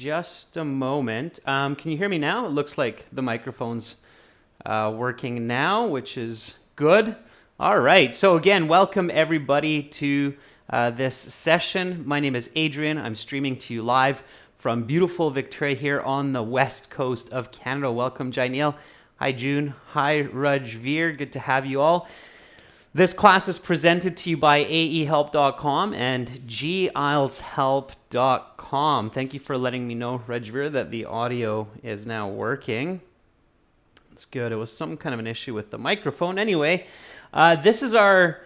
just a moment. Can you hear me now? It looks like the microphone's working now, which is good. All right. So again, welcome everybody to this session. My name is Adrian. I'm streaming to you live from beautiful Victoria here on the west coast of Canada. Welcome, Janelle. Hi, June. Hi, Rajveer. Good to have you all. This class is presented to you by aehelp.com and gieltshelp.com. Thank you for letting me know, Rajveer, that the audio is now working. That's good. It was some kind of an issue with the microphone. Anyway, this is our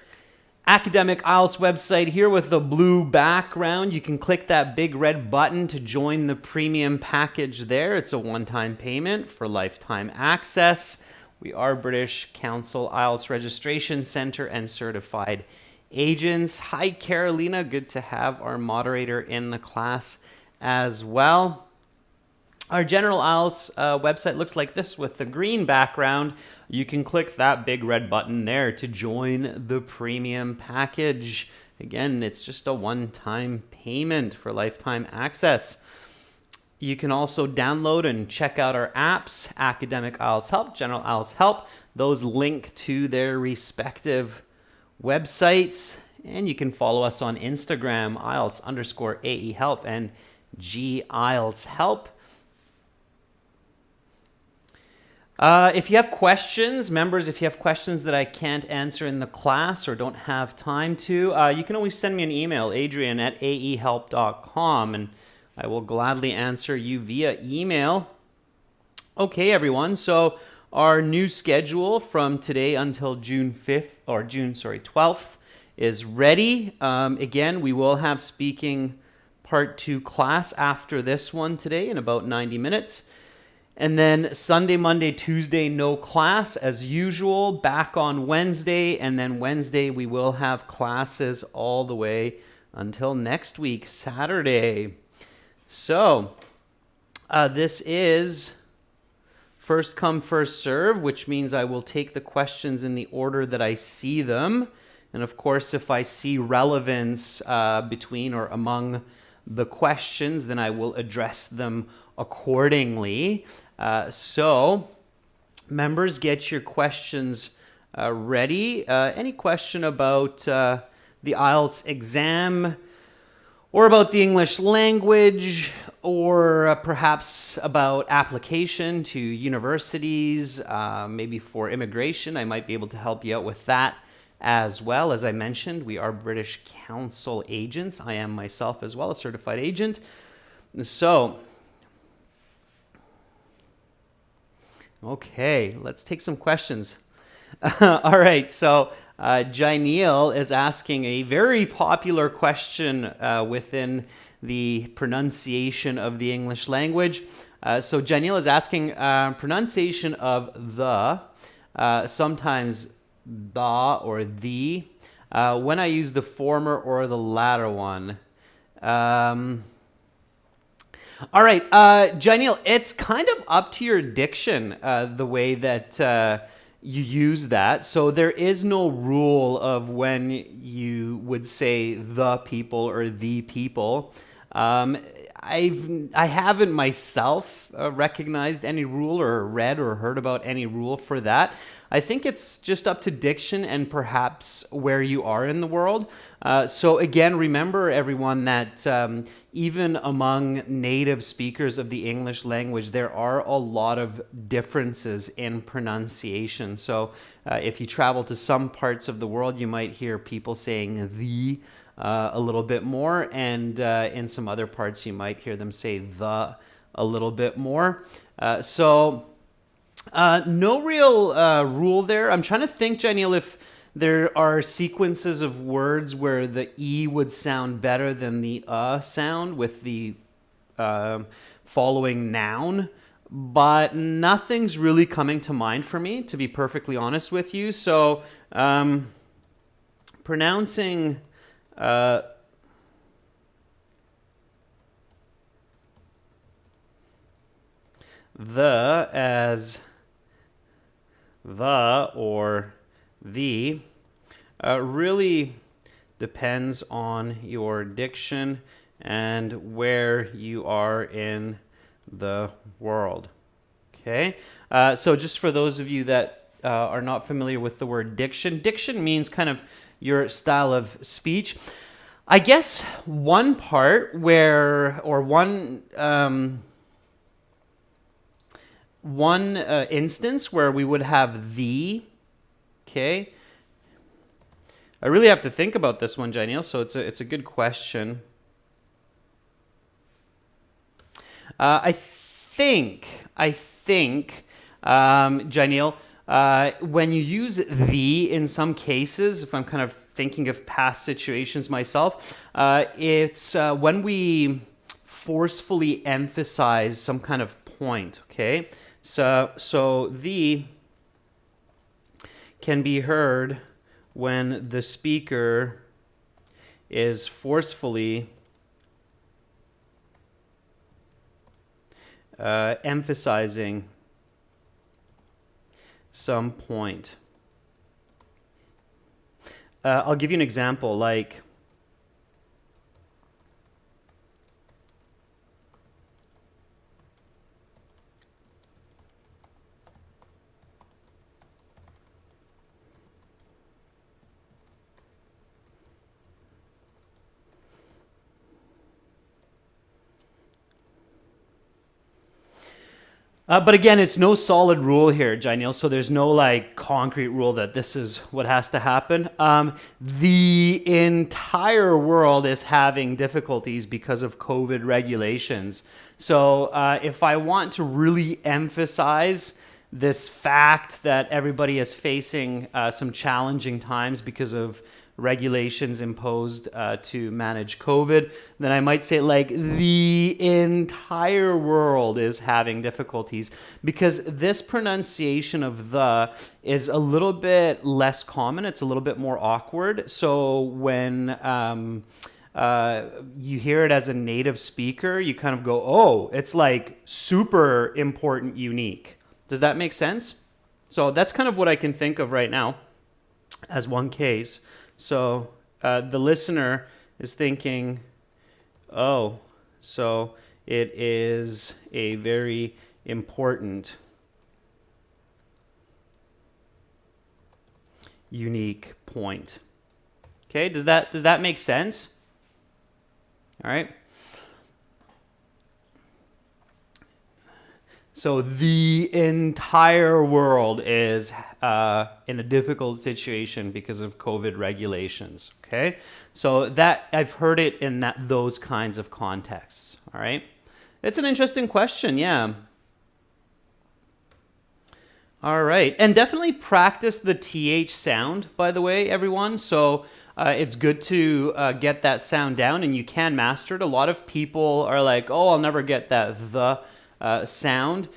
academic IELTS website here with the blue background. You can click that big red button to join the premium package there. It's a one-time payment for lifetime access. We are British Council IELTS Registration Center and certified agents. Hi, Carolina. Good to have our moderator in the class as well. Our general IELTS website looks like this with the green background. You can click that big red button there to join the premium package. Again, it's just a one-time payment for lifetime access. You can also download and check out our apps, Academic IELTS Help, General IELTS Help. Those link to their respective websites. And you can follow us on Instagram, IELTS_AEHelp and GIELTSHelp. If you have questions, members, if you have questions that I can't answer in the class or don't have time to, you can always send me an email, adrian@aehelp.com, and I will gladly answer you via email. Okay, everyone. So our new schedule from today until June 12th is ready. Again, we will have speaking part 2 class after this one today in about 90 minutes. And then Sunday, Monday, Tuesday, no class as usual, back on Wednesday. And then Wednesday, we will have classes all the way until next week, Saturday. So this is first come, first serve, which means I will take the questions in the order that I see them. And of course, if I see relevance between or among the questions, then I will address them accordingly. So members, get your questions ready. Any question about the IELTS exam, or about the English language, or perhaps about application to universities, maybe for immigration, I might be able to help you out with that as well. As I mentioned, we are British Council agents. I am myself as well a certified agent. So, okay, let's take some questions. All right, so Janelle is asking a very popular question within the pronunciation of the English language. So Janelle is asking pronunciation of the, sometimes the or the, when I use the former or the latter one. All right, Janelle, it's kind of up to your diction, the way that you use that. So there is no rule of when you would say the people or the people. I haven't myself recognized any rule or read or heard about any rule for that. I think it's just up to diction and perhaps where you are in the world. So again, remember everyone that even among native speakers of the English language, there are a lot of differences in pronunciation. So if you travel to some parts of the world, you might hear people saying the a little bit more, and in some other parts you might hear them say the a little bit more. So no real rule there. I'm trying to think, Janelle, if there are sequences of words where the E would sound better than the sound with the following noun, but nothing's really coming to mind for me, to be perfectly honest with you. So pronouncing the as the or the really depends on your diction and where you are in the world. Okay, so just for those of you that are not familiar with the word diction, diction means kind of your style of speech. I guess one part where, or one instance where we would have the, okay. I really have to think about this one, Janelle, so it's a good question. I think, Janelle, when you use the in some cases, if I'm kind of thinking of past situations myself, it's when we forcefully emphasize some kind of point, okay? So the can be heard when the speaker is forcefully emphasizing some point. I'll give you an example, like, but again, it's no solid rule here, Janelle, so there's no like concrete rule that this is what has to happen. The entire world is having difficulties because of COVID regulations. So if I want to really emphasize this fact that everybody is facing some challenging times because of regulations imposed to manage COVID, then I might say like the entire world is having difficulties, because this pronunciation of the is a little bit less common. It's a little bit more awkward. So when you hear it as a native speaker, you kind of go, oh, it's like super important, unique. Does that make sense? So that's kind of what I can think of right now as one case. So the listener is thinking, oh, so it is a very important, unique point. Okay, does that make sense? All right. So the entire world is in a difficult situation because of COVID regulations, okay? So that, I've heard it in those kinds of contexts, all right? It's an interesting question, yeah. All right, and definitely practice the TH sound, by the way, everyone. So it's good to get that sound down, and you can master it. A lot of people are like, oh, I'll never get that the sound.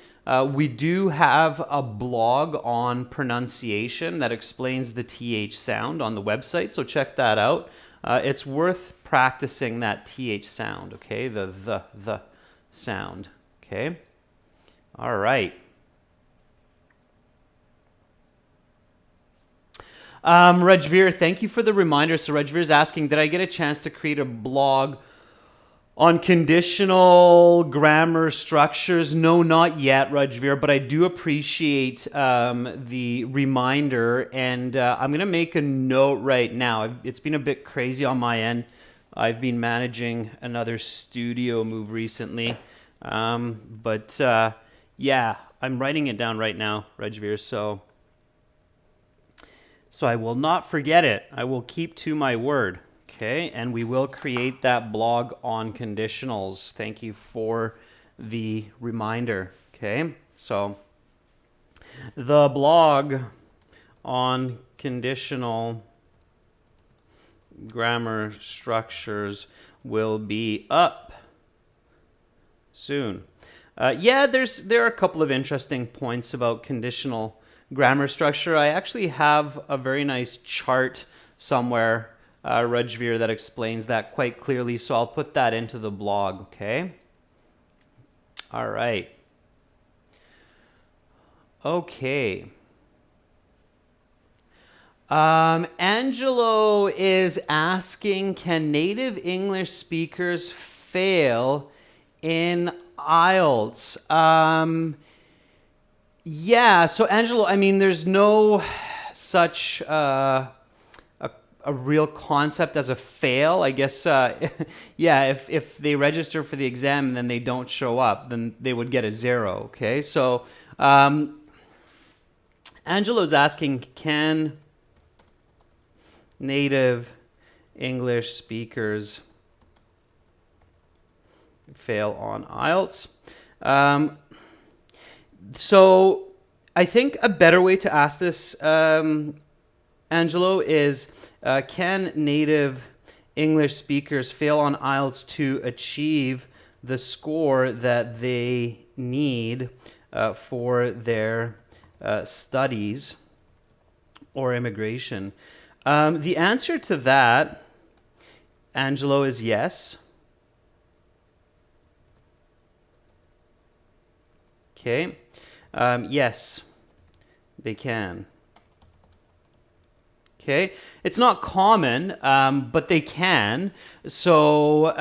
We do have a blog on pronunciation that explains the TH sound on the website, so check that out. It's worth practicing that TH sound, okay? The sound, okay? All right. Rajveer, thank you for the reminder. So Rajveer is asking, did I get a chance to create a blog on conditional grammar structures? No, not yet, Rajveer, but I do appreciate the reminder, and I'm going to make a note right now. It's been a bit crazy on my end. I've been managing another studio move recently, but yeah, I'm writing it down right now, Rajveer, so I will not forget it. I will keep to my word. Okay, and we will create that blog on conditionals. Thank you for the reminder. Okay, so the blog on conditional grammar structures will be up soon. Yeah, there are a couple of interesting points about conditional grammar structure. I actually have a very nice chart somewhere, Rajveer, that explains that quite clearly, so I'll put that into the blog, okay? All right. Okay. Angelo is asking, can native English speakers fail in IELTS? Yeah, so Angelo, I mean, there's no such a real concept as a fail. I guess, yeah, if they register for the exam and then they don't show up, then they would get a 0, okay? So Angelo's asking, can native English speakers fail on IELTS? So I think a better way to ask this, Angelo, is can native English speakers fail on IELTS to achieve the score that they need for their studies or immigration? The answer to that, Angelo, is yes. Okay. Yes, they can. Okay, it's not common, but they can. So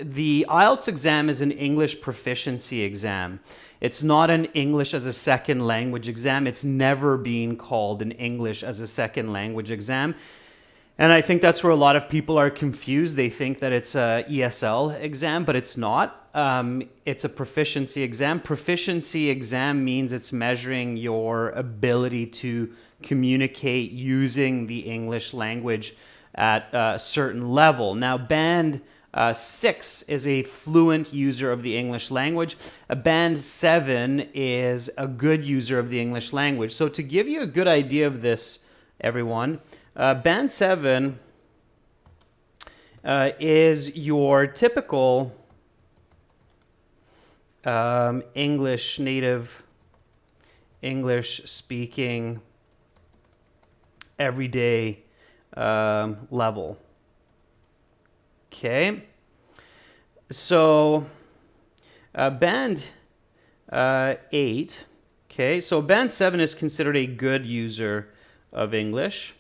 the IELTS exam is an English proficiency exam. It's not an English as a second language exam. It's never been called an English as a second language exam. And I think that's where a lot of people are confused. They think that it's a ESL exam, but it's not. It's a proficiency exam. Proficiency exam means it's measuring your ability to communicate using the English language at a certain level. Now, Band 6 is a fluent user of the English language. A Band 7 is a good user of the English language. So to give you a good idea of this, everyone, Band 7 is your typical native English speaking everyday level. Okay, so Band 8, okay, so Band 7 is considered a good user of English.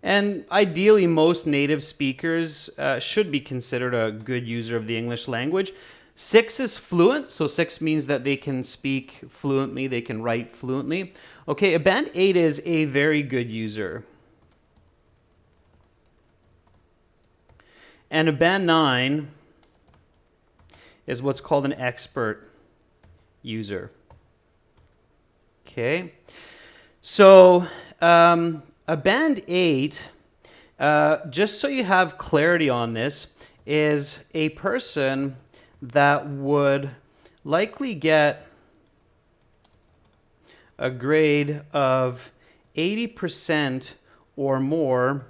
And ideally, most native speakers should be considered a good user of the English language. 6 is fluent, so 6 means that they can speak fluently, they can write fluently. Okay, a Band 8 is a very good user. And a Band 9 is what's called an expert user. Okay, so a Band 8, just so you have clarity on this, is a person that would likely get a grade of 80% or more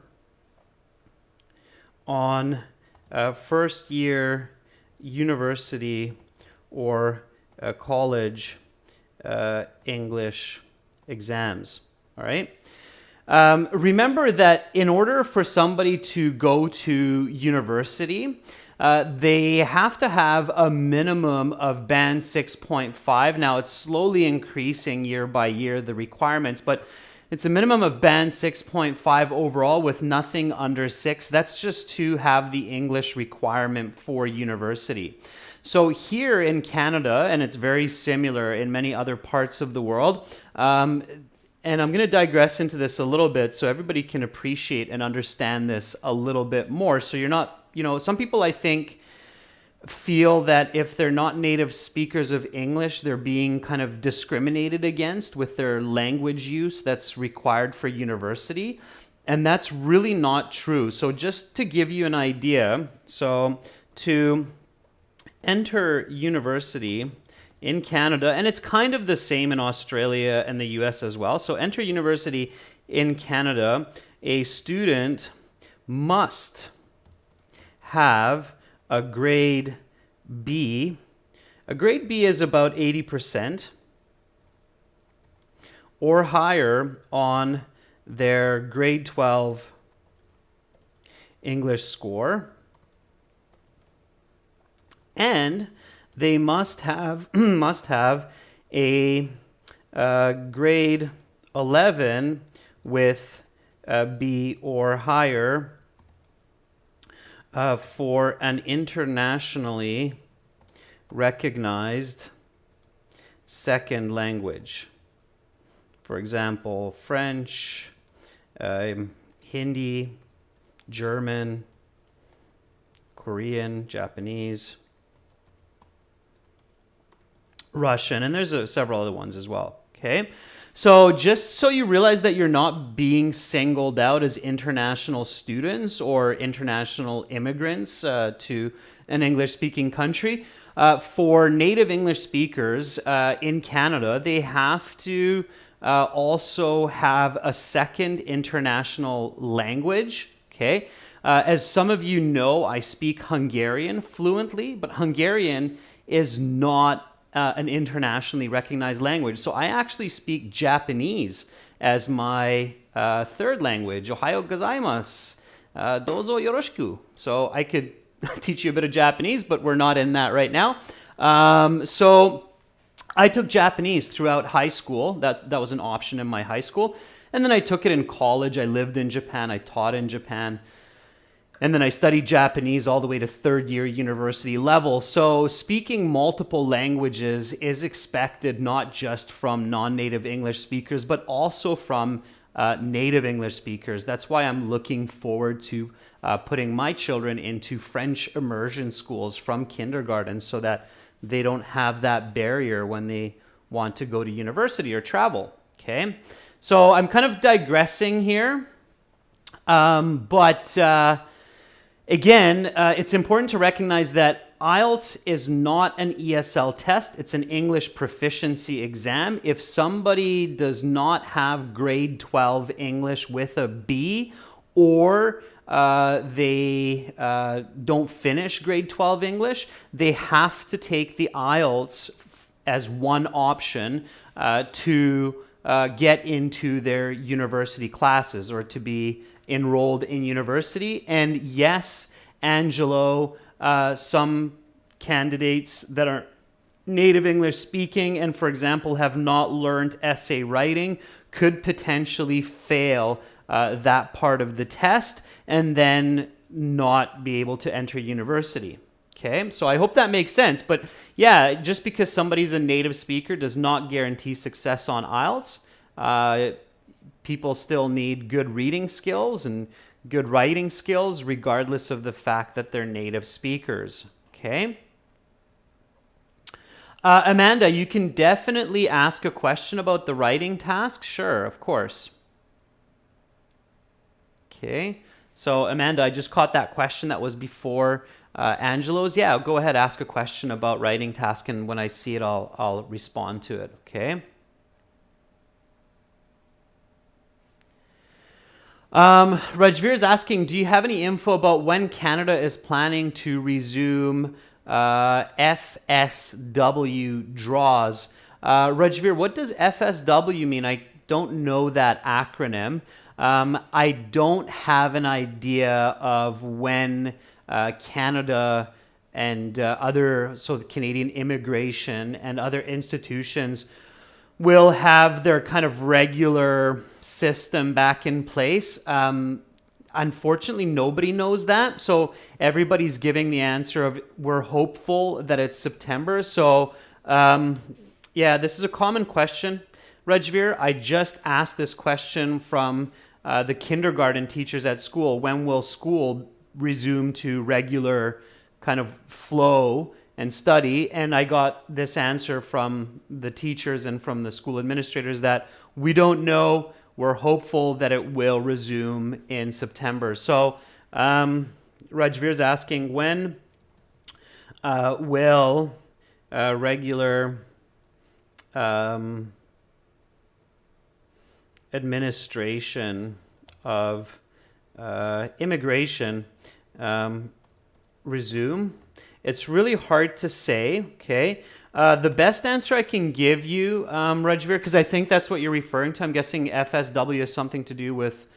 on first year university or college English exams. All right. Remember that in order for somebody to go to university, they have to have a minimum of Band 6.5. Now, it's slowly increasing year by year, the requirements, but it's a minimum of Band 6.5 overall with nothing under 6. That's just to have the English requirement for university. So here in Canada, and it's very similar in many other parts of the world, and I'm going to digress into this a little bit so everybody can appreciate and understand this a little bit more. So you're not, some people I think feel that if they're not native speakers of English, they're being kind of discriminated against with their language use that's required for university. And that's really not true. So just to give you an idea, so to enter university in Canada, and it's kind of the same in Australia and the US as well. So enter university in Canada, a student must have a grade B. A grade B is about 80% or higher on their grade 12 English score. And they must have a grade 11 with B or higher for an internationally recognized second language. For example, French, Hindi, German, Korean, Japanese, Russian, and there's several other ones as well. Okay, so just so you realize that you're not being singled out as international students or international immigrants to an English-speaking country, for native English speakers in Canada, they have to also have a second international language. Okay, as some of you know, I speak Hungarian fluently, but Hungarian is not an internationally recognized language. So I actually speak Japanese as my third language. Ohayo gozaimasu. Dozo yoroshiku. So I could teach you a bit of Japanese, but we're not in that right now. So I took Japanese throughout high school. That was an option in my high school. And then I took it in college. I lived in Japan. I taught in Japan. And then I studied Japanese all the way to third year university level. So speaking multiple languages is expected not just from non-native English speakers, but also from native English speakers. That's why I'm looking forward to putting my children into French immersion schools from kindergarten so that they don't have that barrier when they want to go to university or travel. Okay, so I'm kind of digressing here, but again, it's important to recognize that IELTS is not an ESL test. It's an English proficiency exam. If somebody does not have grade 12 English with a B, or they don't finish grade 12 English, they have to take the IELTS as one option to get into their university classes or to be enrolled in university. And yes, Angelo, some candidates that are native English speaking and, for example, have not learned essay writing could potentially fail that part of the test and then not be able to enter university. Okay, so I hope that makes sense. But yeah, just because somebody's a native speaker does not guarantee success on IELTS. People still need good reading skills and good writing skills, regardless of the fact that they're native speakers. Okay. Amanda, you can definitely ask a question about the writing task. Sure, of course. Okay. So Amanda, I just caught that question that was before Angelo's. Yeah, go ahead, ask a question about writing task, and when I see it, I'll respond to it. Okay. Rajveer is asking, do you have any info about when Canada is planning to resume FSW draws? Rajveer, what does FSW mean? I don't know that acronym. I don't have an idea of when Canada and so the Canadian immigration and other institutions will have their kind of regular system back in place. Unfortunately, nobody knows that. So everybody's giving the answer of we're hopeful that it's September. So yeah, this is a common question, Rajveer. I just asked this question from the kindergarten teachers at school. When will school resume to regular kind of flow and study? And I got this answer from the teachers and from the school administrators that we don't know. We're hopeful that it will resume in September. So Rajveer's asking, when will regular administration of immigration resume? It's really hard to say, okay? The best answer I can give you, Rajveer, because I think that's what you're referring to. I'm guessing FSW has something to do with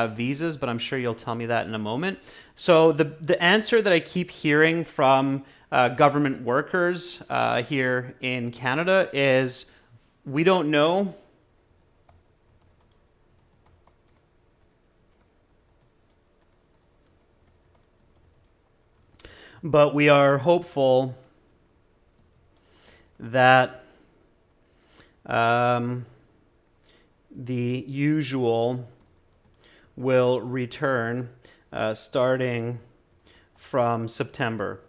visas, but I'm sure you'll tell me that in a moment. So the answer that I keep hearing from government workers here in Canada is, we don't know. but we are hopeful that the usual will return starting from September.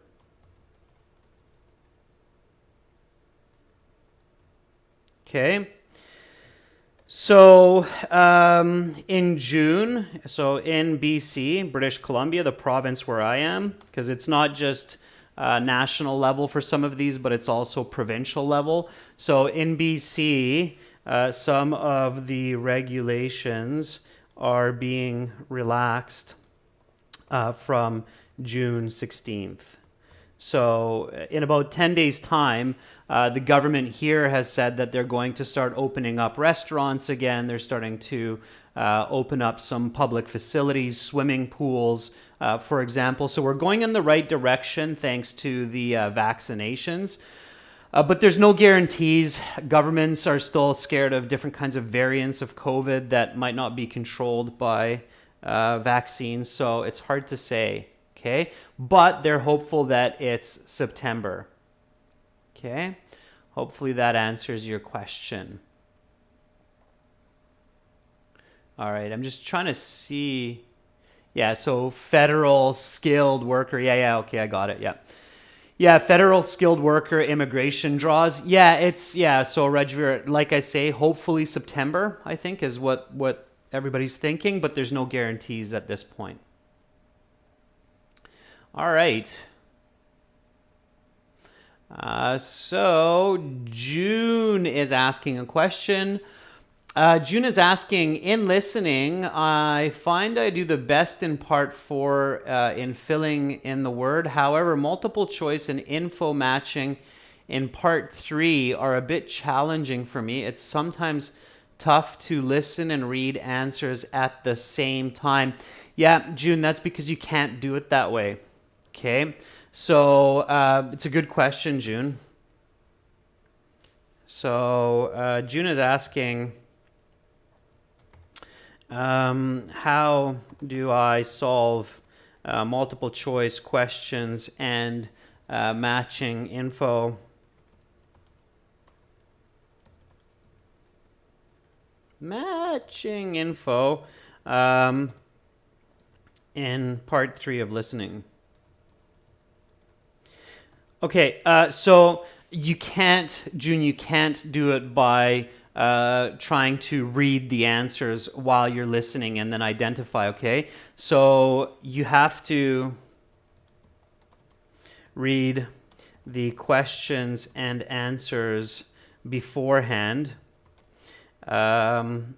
Okay. So in June, so in BC, British Columbia, the province where I am, because it's not just national level for some of these, but it's also provincial level. So in BC, some of the regulations are being relaxed from June 16th. So in about 10 days' time, the government here has said that they're going to start opening up restaurants again. They're starting to open up some public facilities, swimming pools, for example. So we're going in the right direction thanks to the vaccinations. But there's no guarantees. Governments are still scared of different kinds of variants of COVID that might not be controlled by vaccines. So it's hard to say. Okay, but they're hopeful that it's September. Okay, hopefully that answers your question. All right, I'm just trying to see. Yeah, so federal skilled worker. Yeah, okay, I got it. Yeah, federal skilled worker immigration draws. So Reg, like I say, hopefully September, I think, is what everybody's thinking, but there's no guarantees at this point. All right. So June is asking a question. June is asking, in listening, I find I do the best in part 4 in filling in the word. However, multiple choice and info matching in part 3 are a bit challenging for me. It's sometimes tough to listen and read answers at the same time. Yeah, June, that's because you can't do it that way. Okay, so it's a good question, June. So June is asking, how do I solve multiple choice questions and matching info? Matching info in part 3 of listening. Okay, so you can't, June, you can't do it by trying to read the answers while you're listening and then identify, okay? So you have to read the questions and answers beforehand, and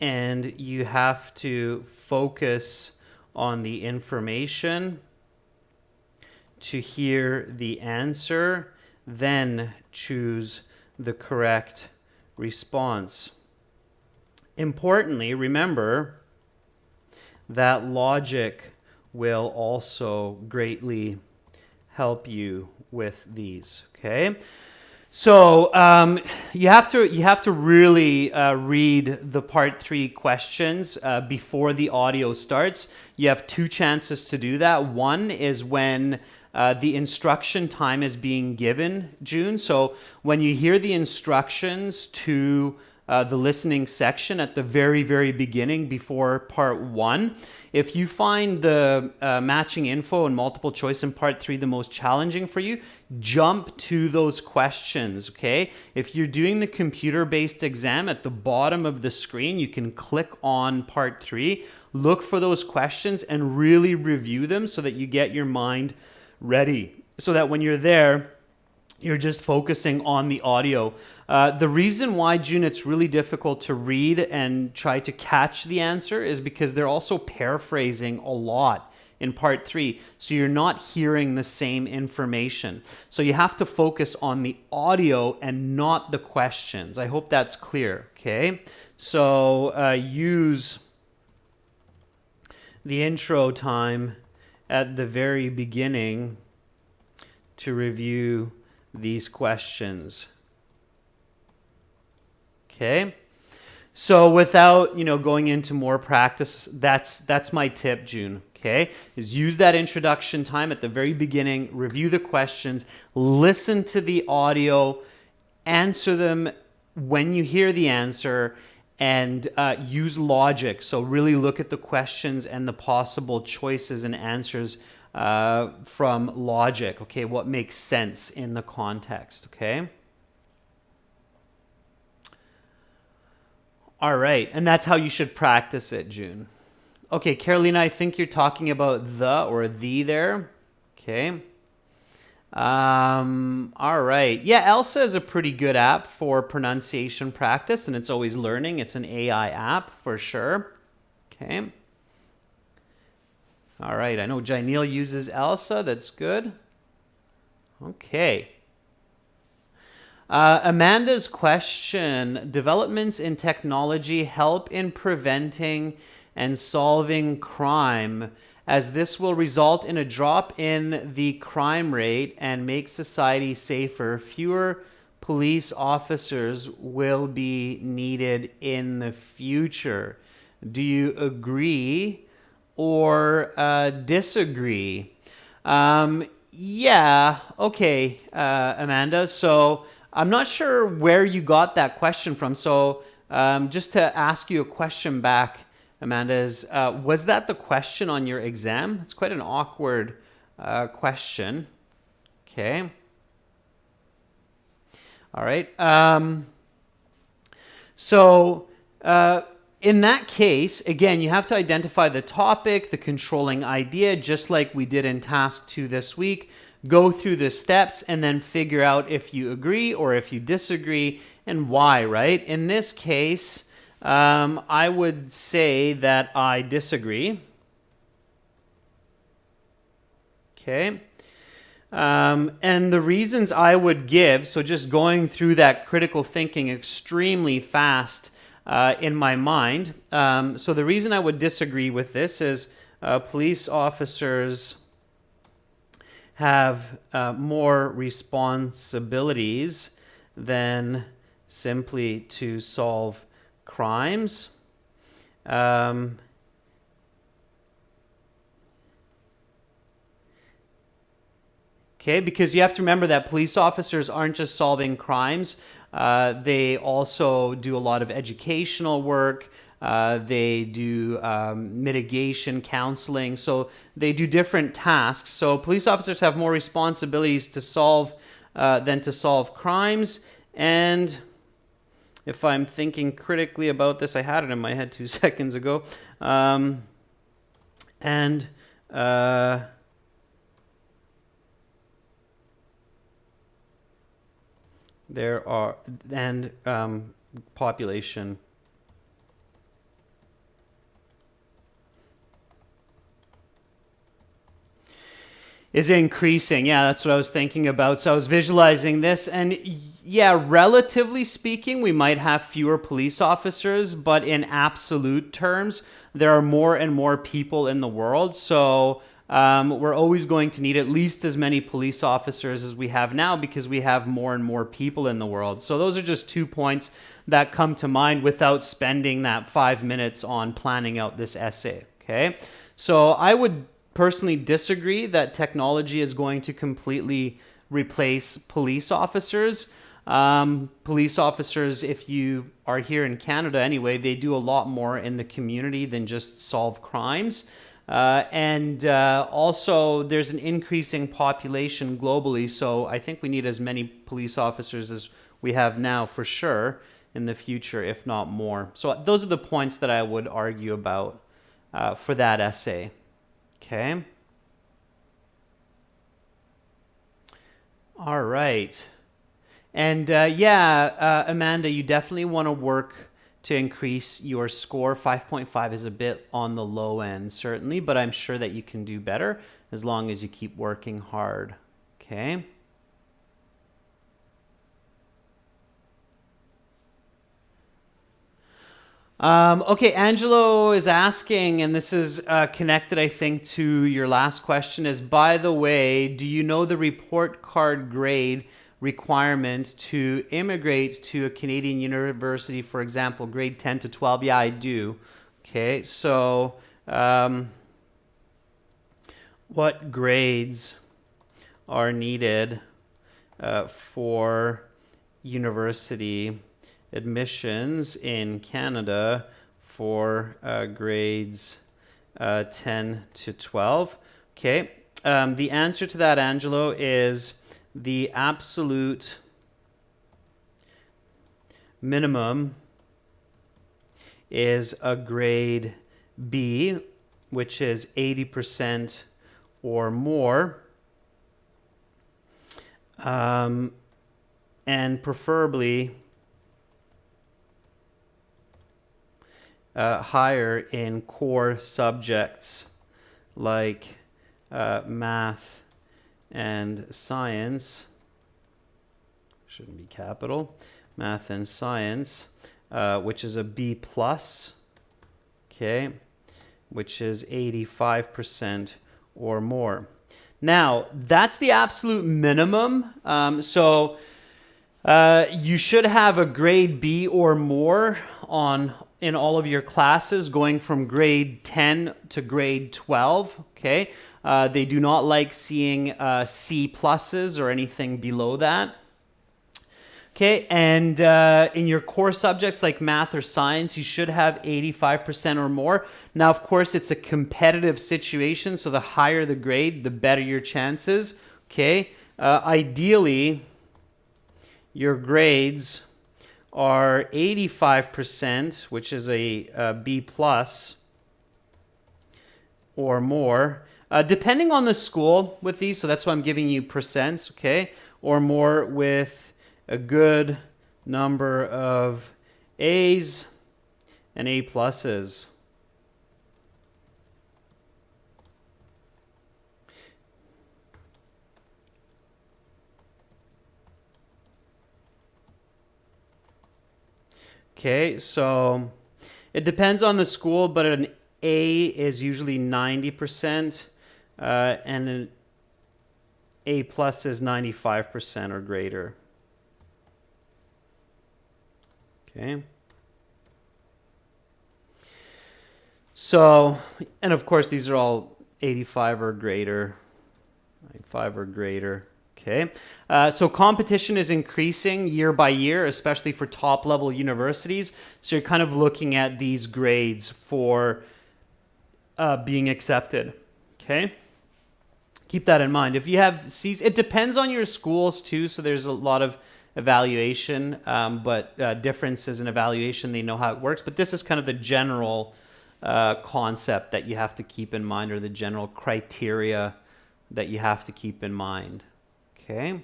you have to focus on the information to hear the answer, then choose the correct response. Importantly, remember that logic will also greatly help you with these, okay? So you have to really read the part 3 questions before the audio starts. You have 2 chances to do that. One is when the instruction time is being given, June. So when you hear the instructions to the listening section at the very, very beginning before part 1, if you find the matching info and multiple choice in part 3 the most challenging for you, jump to those questions, okay? If you're doing the computer-based exam, at the bottom of the screen, you can click on part 3, look for those questions and really review them so that you get your mind ready, so that when you're there, you're just focusing on the audio. The reason why, June, it's really difficult to read and try to catch the answer is because they're also paraphrasing a lot in part 3. So you're not hearing the same information. So you have to focus on the audio and not the questions. I hope that's clear, okay? So use the intro time at the very beginning to review these questions. Okay? So without, going into more practice, that's my tip, June. Okay, is use that introduction time at the very beginning, review the questions, listen to the audio, answer them when you hear the answer, and use logic. So really look at the questions and the possible choices and answers from logic. Okay, what makes sense in the context. Okay. All right, and that's how you should practice it, June. Okay, Carolina, I think you're talking about the or the there. Okay. All right. Yeah, Elsa is a pretty good app for pronunciation practice, and it's always learning. It's an AI app for sure. Okay. All right. I know Janelle uses Elsa. That's good. Okay. Amanda's question, developments in technology help in preventing and solving crime, as this will result in a drop in the crime rate and make society safer. Fewer police officers will be needed in the future. Do you agree or disagree? Yeah, okay, Amanda. So I'm not sure where you got that question from. So just to ask you a question back, Amanda, was that the question on your exam? It's quite an awkward question. Okay. All right. So in that case, again, you have to identify the topic, the controlling idea, just like we did in task 2 this week. Go through the steps and then figure out if you agree or if you disagree and why, right? In this case, I would say that I disagree. Okay. And the reasons I would give, so just going through that critical thinking extremely fast in my mind. So the reason I would disagree with this is police officers have more responsibilities than simply to solve crimes. Okay, because you have to remember that police officers aren't just solving crimes. They also do a lot of educational work. They do mitigation, counseling. So they do different tasks. So police officers have more responsibilities to solve than to solve crimes. And if I'm thinking critically about this, I had it in my head 2 seconds ago. There are, and population is increasing. Yeah, that's what I was thinking about. So I was visualizing this, and yeah, relatively speaking, we might have fewer police officers, but in absolute terms, there are more and more people in the world. So we're always going to need at least as many police officers as we have now because we have more and more people in the world. So those are just 2 points that come to mind without spending that 5 minutes on planning out this essay. Okay, so I would personally disagree that technology is going to completely replace police officers. Police officers, if you are here in Canada anyway, they do a lot more in the community than just solve crimes. Also, there's an increasing population globally, so I think we need as many police officers as we have now for sure in the future, if not more. So those are the points that I would argue about for that essay. Okay. All right. And Amanda, you definitely want to work to increase your score. 5.5 is a bit on the low end, certainly, but I'm sure that you can do better as long as you keep working hard. Okay. Okay, Angelo is asking, and this is connected, I think, to your last question, is, by the way, do you know the report card grade requirement to immigrate to a Canadian university, for example, grade 10 to 12? Yeah, I do. Okay, so What grades are needed for university admissions in Canada for grades 10 to 12? Okay. The answer to that, Angelo, is the absolute minimum is a grade B, which is 80% or more, and preferably higher in core subjects like math and science. Shouldn't be capital. Math and science, which is a B plus, okay, which is 85% or more. Now, that's the absolute minimum. So you should have a grade B or more in all of your classes going from grade 10 to grade 12, okay? They do not like seeing C pluses or anything below that. Okay, and in your core subjects like math or science, you should have 85% or more. Now, of course, it's a competitive situation, so the higher the grade, the better your chances. Okay, ideally, your grades are 85%, which is a B plus or more, depending on the school with these. So that's why I'm giving you percents, okay, or more with a good number of A's and A pluses. Okay, so it depends on the school, but an A is usually 90%, and an A plus is 95% or greater. Okay. So, and of course, these are all 85 or greater. 85 or greater. Okay. So competition is increasing year by year, especially for top level universities. So you're kind of looking at these grades for being accepted. Okay. Keep that in mind. If you have C's, it depends on your schools too. So there's a lot of evaluation, but differences in evaluation, they know how it works. But this is kind of the general concept that you have to keep in mind, or the general criteria that you have to keep in mind. Okay.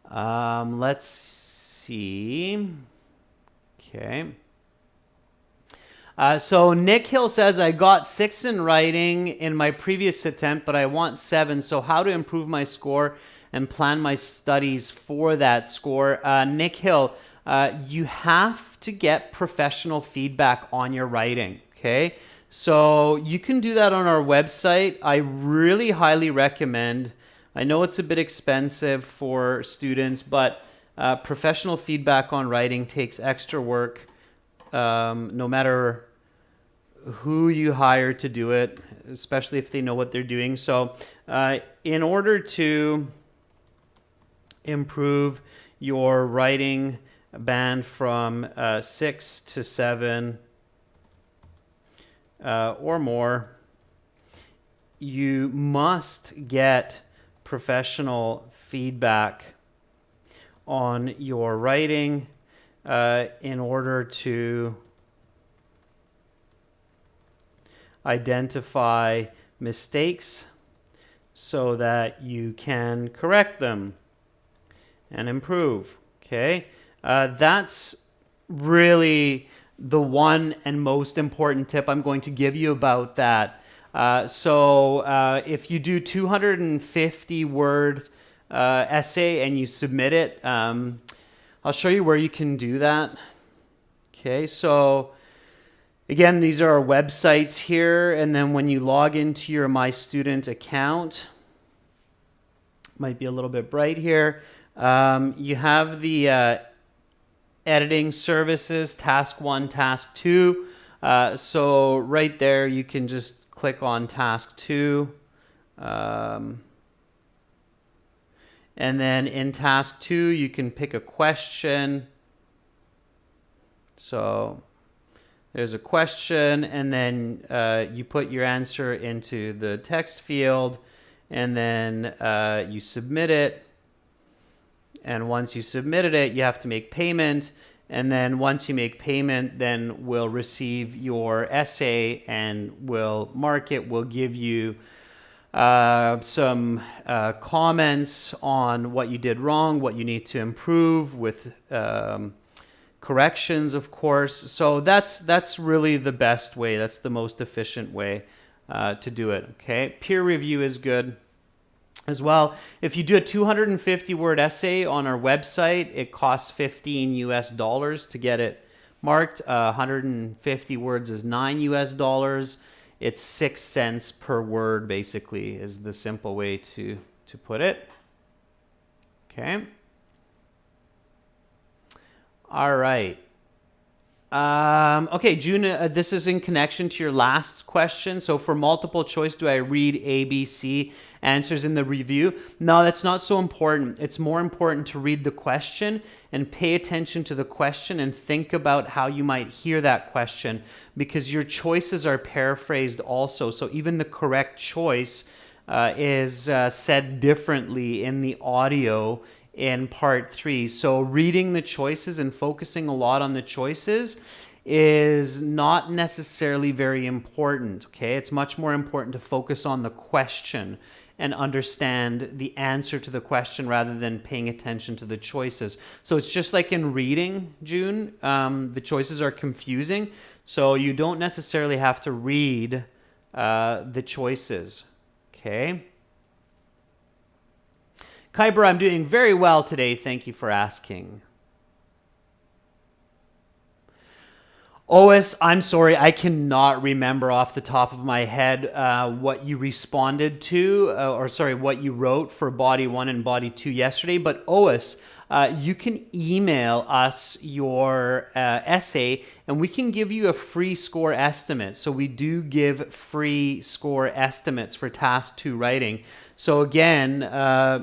Let's see. Okay. So Nick Hill says, I got 6 in writing in my previous attempt, but I want 7. So how to improve my score and plan my studies for that score? Nick Hill, you have to get professional feedback on your writing, okay? So you can do that on our website. I really highly recommend. I know it's a bit expensive for students, but professional feedback on writing takes extra work, no matter who you hire to do it, especially if they know what they're doing. So in order to improve your writing band from 6 to 7 or more, you must get professional feedback on your writing in order to identify mistakes so that you can correct them and improve. Okay, that's really the one and most important tip I'm going to give you about that. So if you do 250 word essay and you submit it, I'll show you where you can do that. Okay, so again, these are our websites here, and then when you log into your My Student account, might be a little bit bright here, you have the editing services, task 1, task 2. So right there, you can just click on task 2. And then in task 2, you can pick a question. So there's a question, and then you put your answer into the text field, and then you submit it. And once you submitted it, you have to make payment. And then once you make payment, then we'll receive your essay and we'll mark it. We'll give you some comments on what you did wrong, what you need to improve with corrections, of course. So that's really the best way. That's the most efficient way to do it. Okay, peer review is good as well. If you do a 250 word essay on our website, it costs $15 US to get it marked. 150 words is $9 US. It's 6 cents per word, basically, is the simple way to put it. Okay. All right. Okay, June, this is in connection to your last question. So for multiple choice, do I read A, B, C answers in the review? No, that's not so important. It's more important to read the question and pay attention to the question and think about how you might hear that question, because your choices are paraphrased also. So even the correct choice is said differently in the audio in part 3. So reading the choices and focusing a lot on the choices is not necessarily very important, okay? It's much more important to focus on the question and understand the answer to the question rather than paying attention to the choices. So it's just like in reading, June, the choices are confusing, so you don't necessarily have to read the choices, okay? Kyber, I'm doing very well today. Thank you for asking. Ois, I'm sorry, I cannot remember off the top of my head what you responded to, what you wrote for Body 1 and Body 2 yesterday. But Ois, you can email us your essay and we can give you a free score estimate. So we do give free score estimates for Task 2 writing. So again,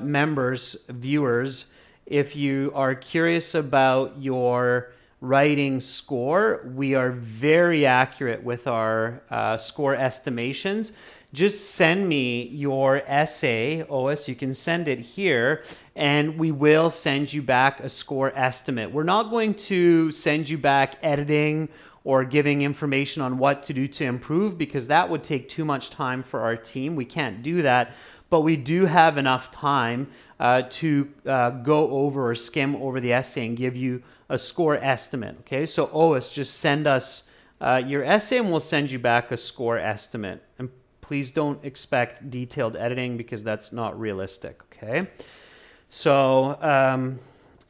members, viewers, if you are curious about your writing score, we are very accurate with our score estimations. Just send me your essay, Ois, you can send it here, and we will send you back a score estimate. We're not going to send you back editing or giving information on what to do to improve, because that would take too much time for our team. We can't do that. But we do have enough time to go over or skim over the essay and give you a score estimate. Okay, so Ois, just send us your essay and we'll send you back a score estimate. And please don't expect detailed editing because that's not realistic. Okay, so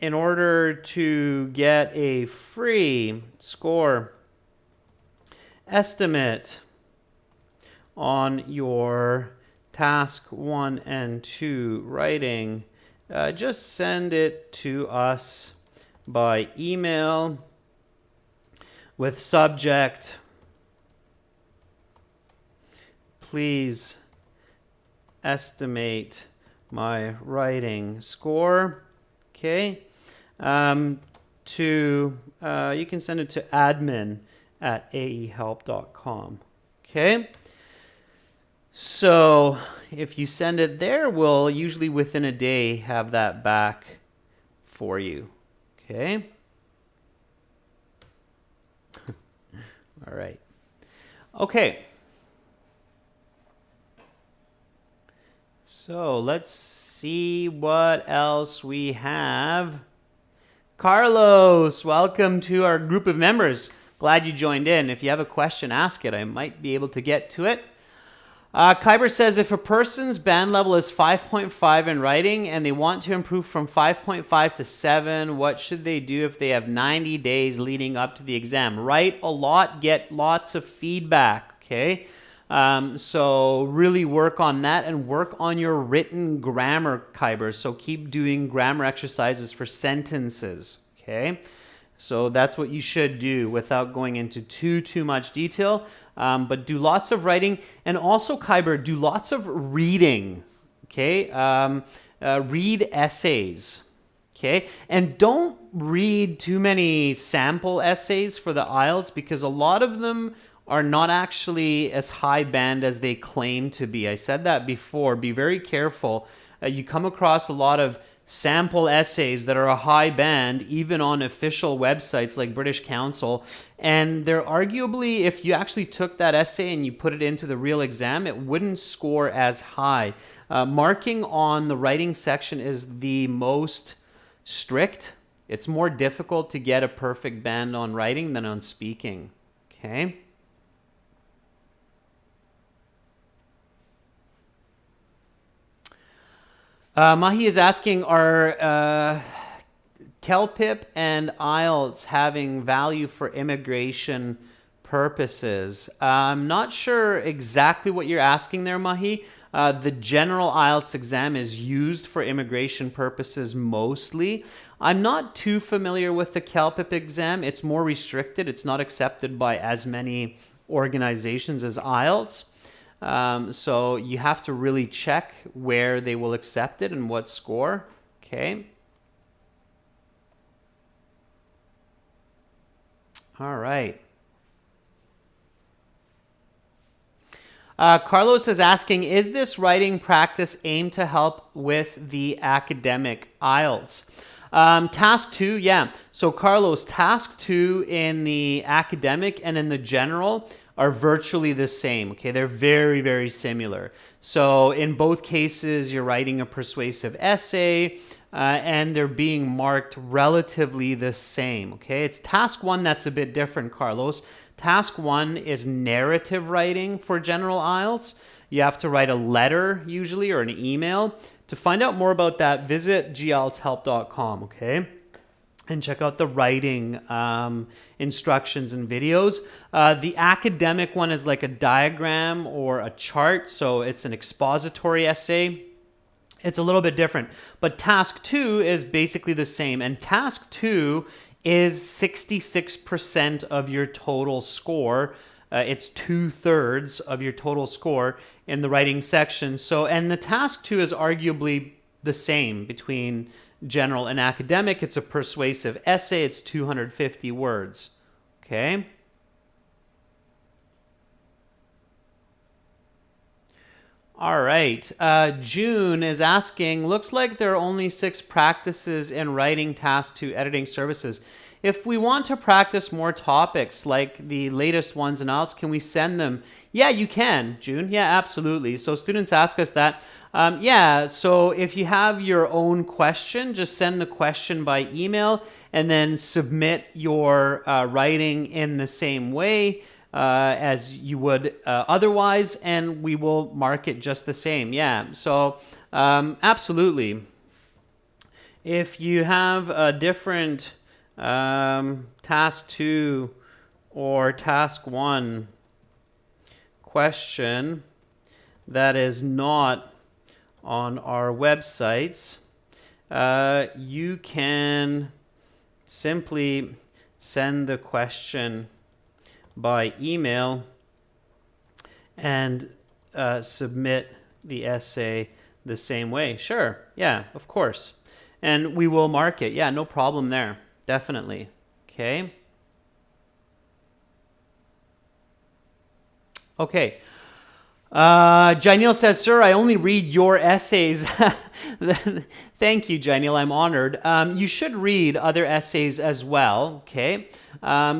in order to get a free score estimate on your Task 1 and 2 writing, just send it to us by email with subject, please estimate my writing score. Okay, you can send it to admin@aehelp.com. Okay. So if you send it there, we'll usually within a day have that back for you. Okay. All right. Okay. So let's see what else we have. Carlos, welcome to our group of members. Glad you joined in. If you have a question, ask it. I might be able to get to it. Kyber says, if a person's band level is 5.5 in writing and they want to improve from 5.5 to 7, what should they do if they have 90 days leading up to the exam? Write a lot, get lots of feedback, okay? So really work on that and work on your written grammar, Kyber. So keep doing grammar exercises for sentences, okay? So that's what you should do without going into too much detail. But do lots of writing, and also, Kyber, do lots of reading. Okay, read essays. Okay, and don't read too many sample essays for the IELTS, because a lot of them are not actually as high band as they claim to be. I said that before. Be very careful. You come across a lot of sample essays that are a high band, even on official websites like British Council, and they're arguably, if you actually took that essay and you put it into the real exam, it wouldn't score as high. Marking on the writing section is the most strict. It's more difficult to get a perfect band on writing than on speaking. Okay. Mahi is asking, are CELPIP and IELTS having value for immigration purposes? I'm not sure exactly what you're asking there, Mahi. The general IELTS exam is used for immigration purposes mostly. I'm not too familiar with the CELPIP exam. It's more restricted. It's not accepted by as many organizations as IELTS. So you have to really check where they will accept it and what score. Okay. All right. Carlos is asking, is this writing practice aimed to help with the academic IELTS? Task 2, yeah. So Carlos, task 2 in the academic and in the general are virtually the same. Okay, they're very similar. So in both cases, you're writing a persuasive essay, and they're being marked relatively the same. Okay, it's task 1 that's a bit different, Carlos. Task 1 is narrative writing for general IELTS. You have to write a letter usually, or an email. To find out more about that, visit gieltshelp.com, okay? And check out the writing instructions and videos. The academic one is like a diagram or a chart, so it's an expository essay. It's a little bit different. But task 2 is basically the same. And task 2 is 66% of your total score. It's 2/3 of your total score in the writing section. So, and the task 2 is arguably the same between general and academic. It's a persuasive essay. It's 250 words. Okay. All right. June is asking, looks like there are only 6 practices in writing task 2 editing services. If we want to practice more topics like the latest ones in IELTS, can we send them? Yeah, you can, June. Yeah, absolutely. So students ask us that. Yeah, so if you have your own question, just send the question by email and then submit your writing in the same way as you would otherwise, and we will mark it just the same. Yeah, so absolutely. If you have a different task 2 or task 1 question that is not on our websites, you can simply send the question by email and submit the essay the same way. Sure, yeah, of course. And we will mark it. Yeah, no problem there. Definitely. Okay. Okay. Janil says, sir, I only read your essays. Thank you, Janil. I'm honored. You should read other essays as well. Okay.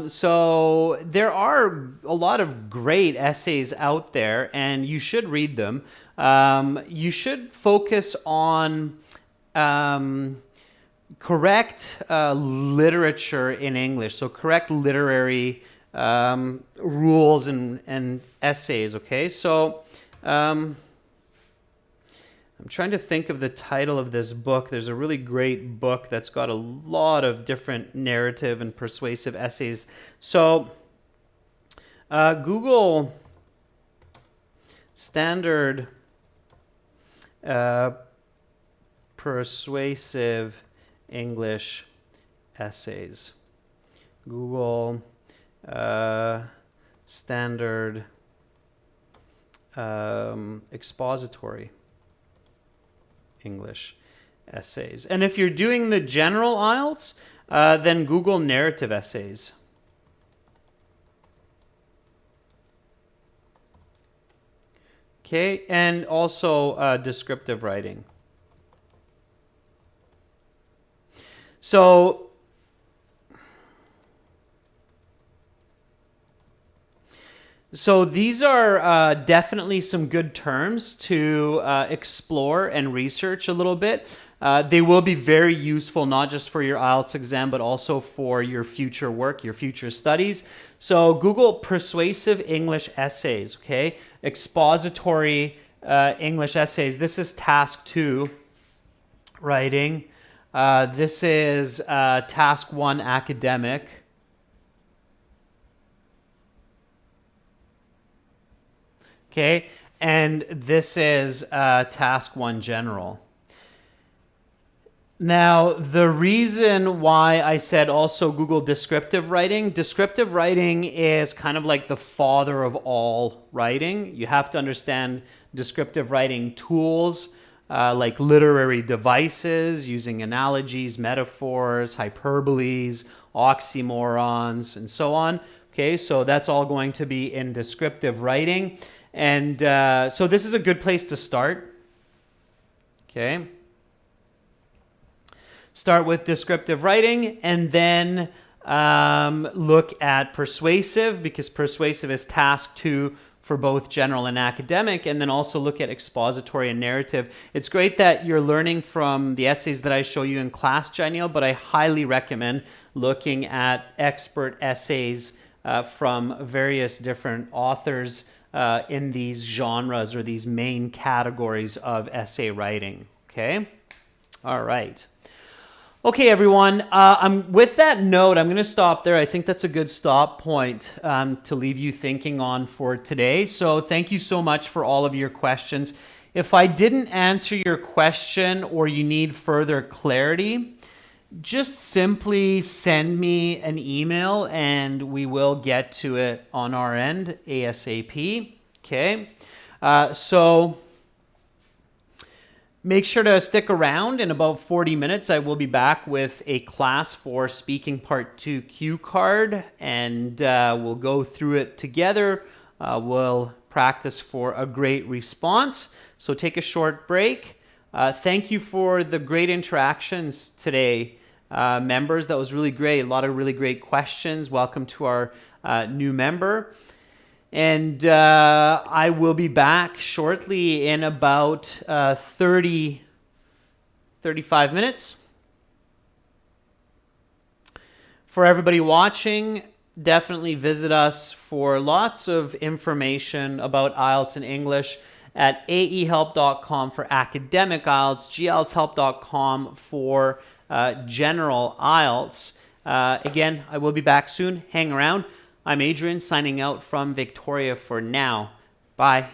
So there are a lot of great essays out there, and you should read them. You should focus on correct literature in English, so correct literary rules and essays, okay? So I'm trying to think of the title of this book. There's a really great book that's got a lot of different narrative and persuasive essays. So Google standard persuasive English essays. Google standard expository English essays. And if you're doing the general IELTS, then Google narrative essays. Okay, and also descriptive writing. So these are definitely some good terms to explore and research a little bit. They will be very useful, not just for your IELTS exam, but also for your future work, your future studies. So Google persuasive English essays, okay? Expository English essays. This is task 2, writing. This is task 1, academic. Okay, and this is task 1, general. Now, the reason why I said also Google descriptive writing is kind of like the father of all writing. You have to understand descriptive writing tools like literary devices, using analogies, metaphors, hyperboles, oxymorons, and so on. Okay, so that's all going to be in descriptive writing. And so this is a good place to start. Okay. Start with descriptive writing and then look at persuasive, because persuasive is task 2 for both general and academic, and then also look at expository and narrative. It's great that you're learning from the essays that I show you in class, Janelle, but I highly recommend looking at expert essays from various different authors in these genres or these main categories of essay writing. Okay? All right. Okay, everyone, with that note, I'm going to stop there. I think that's a good stop point to leave you thinking on for today. So thank you so much for all of your questions. If I didn't answer your question or you need further clarity, just simply send me an email and we will get to it on our end ASAP. Okay, so make sure to stick around. In about 40 minutes, I will be back with a class for Speaking Part 2 cue card, and we'll go through it together. We'll practice for a great response. So take a short break. Thank you for the great interactions today, members. That was really great. A lot of really great questions. Welcome to our new member. And I will be back shortly in about 35 minutes. For everybody watching, definitely visit us for lots of information about IELTS and English at aehelp.com for academic IELTS, gltshelp.com for general IELTS. Again, I will be back soon. Hang around. I'm Adrian, signing out from Victoria for now. Bye.